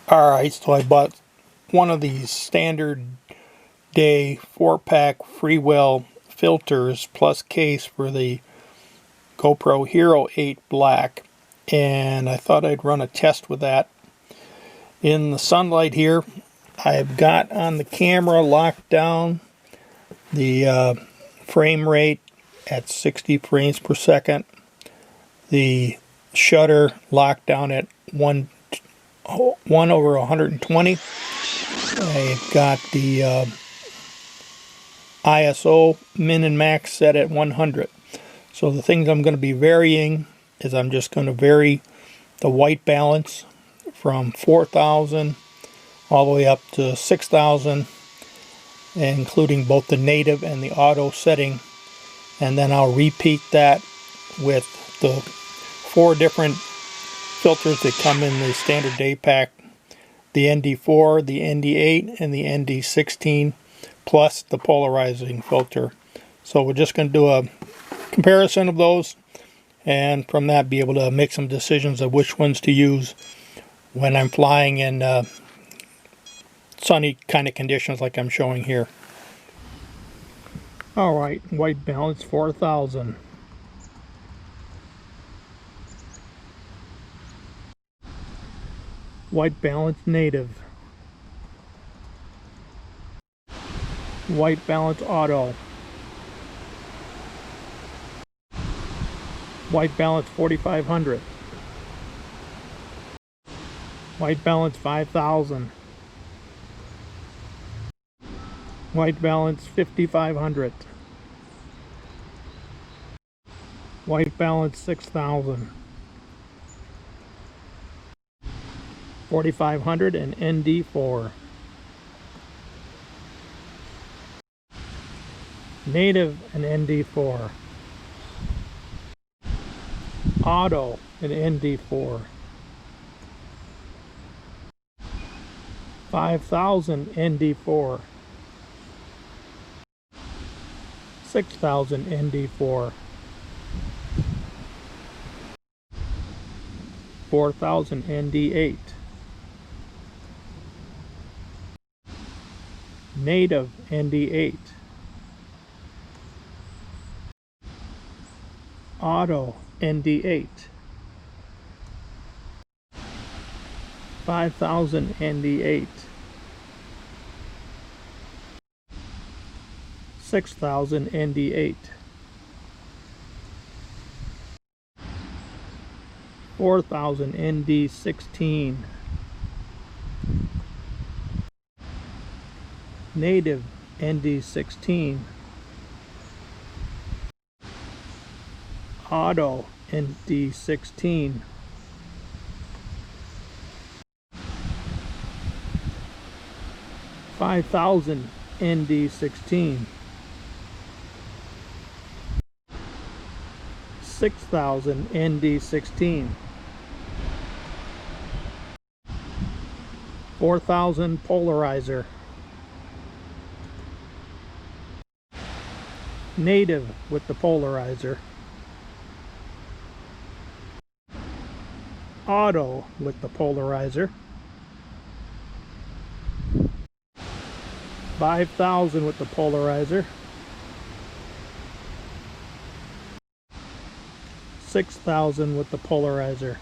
Alright, so I bought one of these standard day 4-pack Freewell filters plus case for the Gopro Hero 8 Black, and I thought I'd run a test with that. In the sunlight here, I've got on the camera locked down the frame rate at 60 frames per second, the shutter locked down at 1/120. I've got the ISO min and max set at 100. So the things I'm going to be varying is I'm just going to vary the white balance from 4,000 all the way up to 6,000, including both the native and the auto setting, and then I'll repeat that with the 4 different filters that come in the standard day pack: the ND4, the ND8, and the ND16, plus the polarizing filter. So we're just going to do a comparison of those, and from that be able to make some decisions of which ones to use when I'm flying in sunny kind of conditions like I'm showing here. Alright, white balance 4,000. White balance native. White balance auto. White balance 4,500. White balance 5,000. White balance 5,500. White balance 6,000. 4,500 and ND4. Native and ND4. Auto and ND4. 5,000 ND4. 6,000 ND4. 4,000 ND8. Native ND8. Auto ND8. 5,000 ND8. 6,000 ND8. 4,000 ND16. Native ND16. Auto ND16. 5,000 ND16. 6,000 ND16. 4,000 polarizer. Native with the polarizer. Auto with the polarizer. 5,000 with the polarizer. 6,000 with the polarizer.